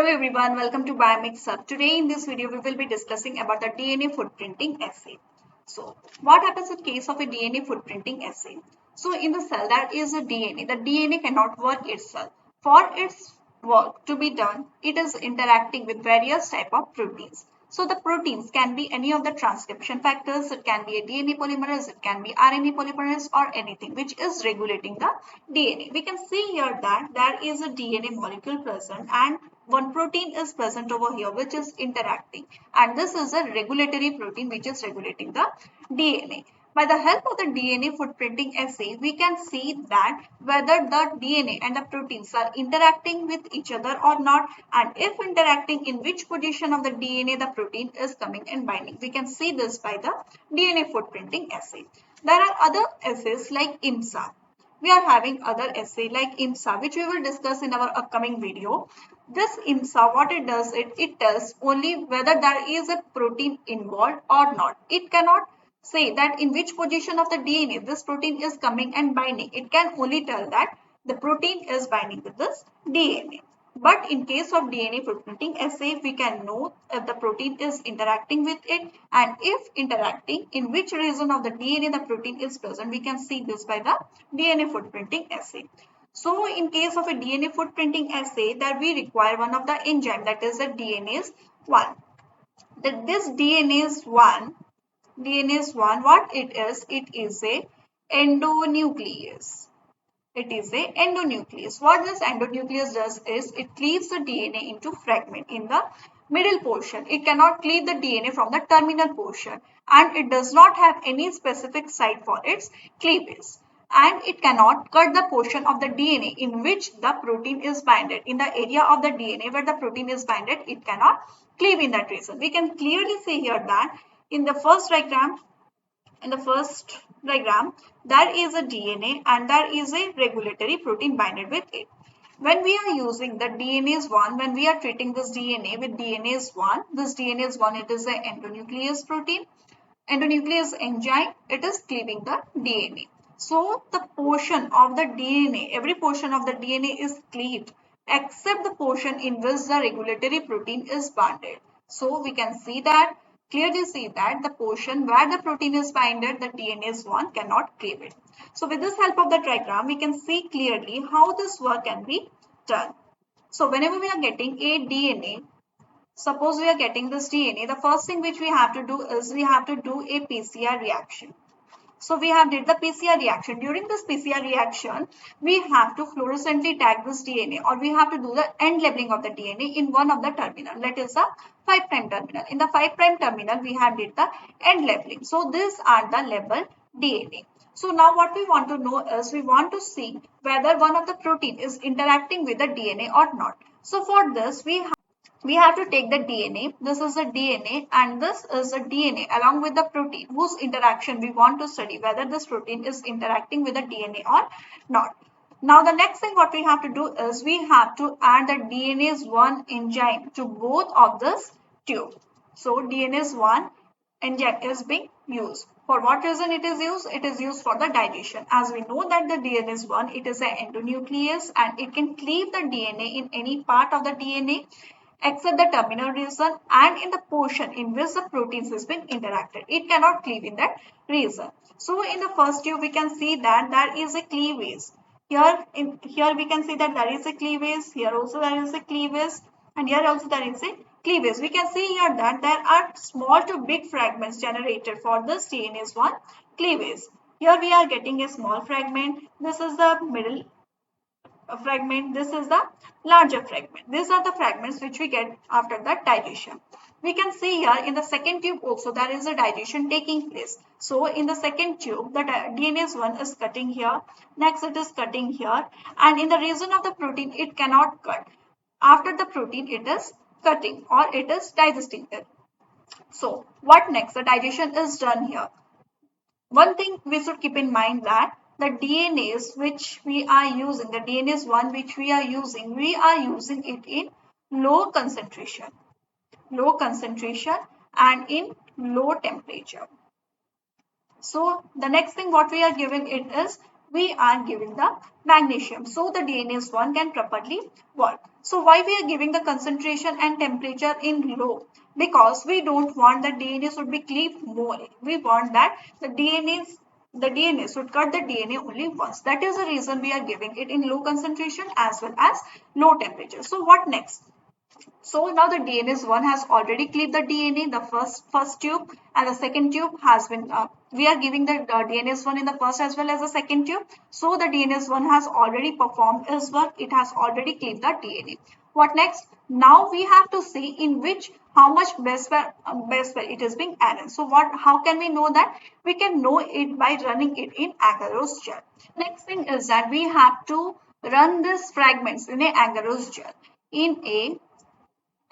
everyone, welcome to Biomix Hub. Today in this video we will be discussing about the DNA footprinting assay. So what happens in case of a DNA footprinting assay? So in the cell that is a DNA, the DNA cannot work itself. For its work to be done, it is interacting with various type of proteins. So the proteins can be any of the transcription factors, it can be a DNA polymerase, it can be RNA polymerase or anything which is regulating the DNA. We can see here that there is a DNA molecule present and one protein is present over here which is interacting, and this is a regulatory protein which is regulating the DNA. By the help of the DNA footprinting assay, we can see that whether the DNA and the proteins are interacting with each other or not, and if interacting, in which position of the DNA the protein is coming and binding. We can see this by the DNA footprinting assay. There are other assays like IMSA. We are having other assay like IMSA, which we will discuss in our upcoming video. This IMSA, what it does, it tells only whether there is a protein involved or not. It cannot say that in which position of the DNA this protein is coming and binding. It can only tell that the protein is binding with this DNA. But in case of DNA footprinting assay, we can know if the protein is interacting with it, and if interacting, in which region of the DNA the protein is present. We can see this by the DNA footprinting assay. So in case of a DNA footprinting assay, that we require one of the enzyme, that is the DNase 1. This DNase 1, what it is a endonuclease. It is a endonuclease. What this endonuclease does is it cleaves the DNA into fragment in the middle portion. It cannot cleave the DNA from the terminal portion, and it does not have any specific site for its cleavage. And it cannot cut the portion of the DNA in which the protein is binded. In the area of the DNA where the protein is binded, it cannot cleave in that region. We can clearly see here that in the first diagram, there is a DNA and there is a regulatory protein binded with it. When we are using the DNase 1, when we are treating this DNA with DNase 1, this DNase 1, it is an endonuclease protein, endonuclease enzyme, it is cleaving the DNA. So the portion of the DNA, every portion of the DNA is cleaved except the portion in which the regulatory protein is bonded. So we can clearly see that the portion where the protein is binded, the DNase 1 cannot cleave it. So with this help of the diagram, we can see clearly how this work can be done. So whenever we are getting a DNA, suppose we are getting this DNA, the first thing which we have to do is we have to do a PCR reaction. So we have did the PCR reaction. During this PCR reaction, we have to fluorescently tag this DNA, or we have to do the end labeling of the DNA in one of the terminal. That is the 5' terminal. In the 5' terminal, we have did the end labeling. So these are the labeled DNA. So now what we want to know is we want to see whether one of the protein is interacting with the DNA or not. So for this, we have to take the DNA. This is the DNA and this is the DNA along with the protein whose interaction we want to study, whether this protein is interacting with the DNA or not. Now the next thing what we have to do is we have to add the DNase 1 enzyme to both of this tube. So DNase 1 enzyme is being used. For what reason it is used? It is used for the digestion. As we know that the DNase 1, it is an endonuclease and it can cleave the DNA in any part of the DNA except the terminal region and in the portion in which the proteins has been interacted. It cannot cleave in that region. So in the first tube, we can see that there is a cleavage. Here we can see that there is a cleavage. Here also there is a cleavage, and here also there is a cleavage. We can see here that there are small to big fragments generated for this DNase 1 cleavage. Here we are getting a small fragment. This is the middle fragment. This is the larger fragment. These are the fragments which we get after the digestion. We can see here in the second tube also there is a digestion taking place. So in the second tube, the DNase 1 is cutting here, next it is cutting here, and in the region of the protein it cannot cut. After the protein it is cutting or it is digesting it. So what next? The digestion is done here. One thing we should keep in mind that the DNase which we are using, the DNase 1 which we are using it in low concentration and in low temperature. So the next thing what we are giving it is we are giving the magnesium. So the DNase 1 can properly work. So why we are giving the concentration and temperature in low? Because we don't want the DNA should be cleaved more. We want that the DNA should cut the DNA only once. That is the reason we are giving it in low concentration as well as low temperature. So what next? So now the DNase 1 has already cleaved the DNA, the first tube, and the second tube has been, we are giving the DNase 1 in the first as well as the second tube. So the DNase 1 has already performed its work. It has already cleaved the DNA. What next? Now we have to see in which, how much base pair it is being added. So how can we know that? We can know it by running it in agarose gel. Next thing is that we have to run these fragments in a agarose gel. In a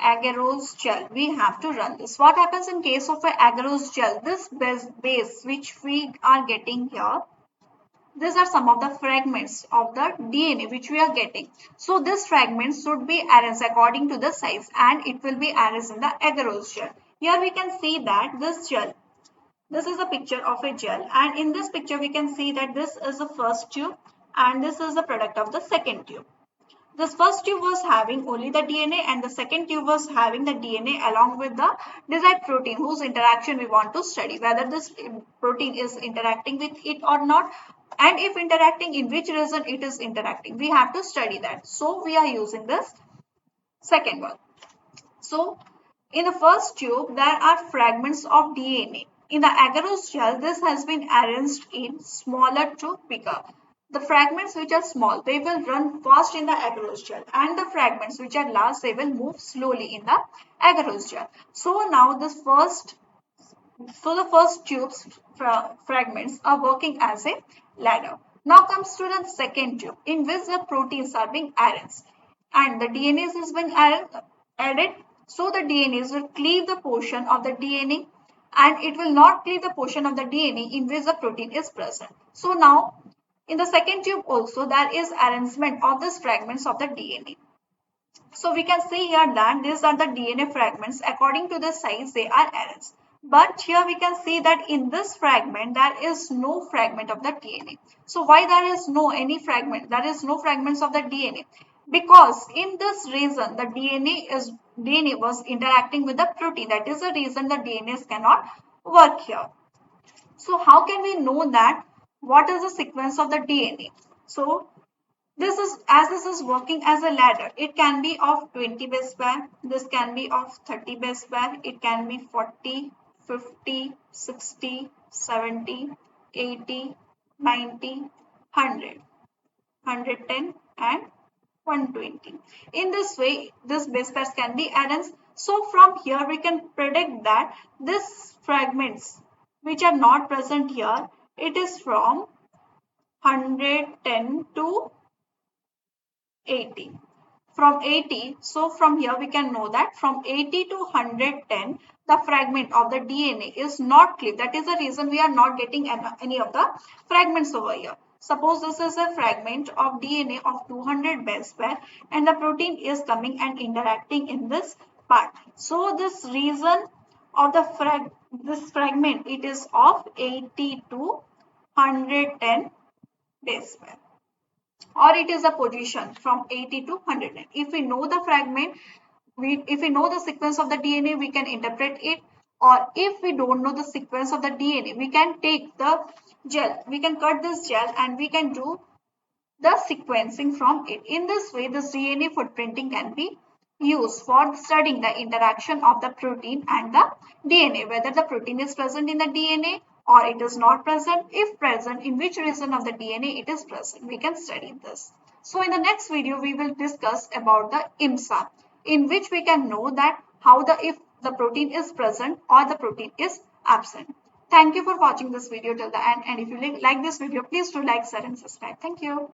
agarose gel, we have to run this. What happens in case of a agarose gel? This base which we are getting here, these are some of the fragments of the DNA which we are getting. So these fragments should be arranged according to the size, and it will be arranged in the agarose gel. Here we can see that this gel, this is a picture of a gel, and in this picture we can see that this is the first tube and this is the product of the second tube. This first tube was having only the DNA, and the second tube was having the DNA along with the desired protein whose interaction we want to study, whether this protein is interacting with it or not, and if interacting, in which region it is interacting. We have to study that. So we are using this second one. So in the first tube, there are fragments of DNA. In the agarose gel, this has been arranged in smaller to bigger. The fragments which are small, they will run fast in the agarose gel, and the fragments which are large, they will move slowly in the agarose gel. So now the first tubes fragments are working as a ladder. Now comes to the second tube in which the proteins are being arranged and the DNA is being added. So the DNA will cleave the portion of the DNA and it will not cleave the portion of the DNA in which the protein is present. So now in the second tube also there is arrangement of these fragments of the DNA. So we can see here that these are the DNA fragments. According to the size, they are arranged. But here we can see that in this fragment, there is no fragment of the DNA. So why there is no any fragment? There is no fragments of the DNA. Because in this reason, the DNA was interacting with the protein. That is the reason the DNAs cannot work here. So how can we know that what is the sequence of the DNA? So this is working as a ladder. It can be of 20 base pair. This can be of 30 base pair. It can be 40, 50, 60, 70, 80, 90, 100, 110 and 120. In this way, this base pairs can be arranged. So from here we can predict that these fragments which are not present here, it is from 110 to 80. From 80, so from here we can know that from 80 to 110, the fragment of the DNA is not cleaved. That is the reason we are not getting any of the fragments over here. Suppose this is a fragment of DNA of 200 base pair and the protein is coming and interacting in this part. So this region of the this fragment, it is of 80 to 110 base pair, or it is a position from 80 to 110. If we know the fragment, if we know the sequence of the DNA, we can interpret it. Or if we don't know the sequence of the DNA, we can take the gel, we can cut this gel and we can do the sequencing from it. In this way, this DNA footprinting can be used for studying the interaction of the protein and the DNA, whether the protein is present in the DNA or it is not present. If present, in which region of the DNA it is present. We can study this. So in the next video, we will discuss about the IMSA, in which we can know that how if the protein is present or the protein is absent. Thank you for watching this video till the end. And if you like this video, please do like, share and subscribe. Thank you.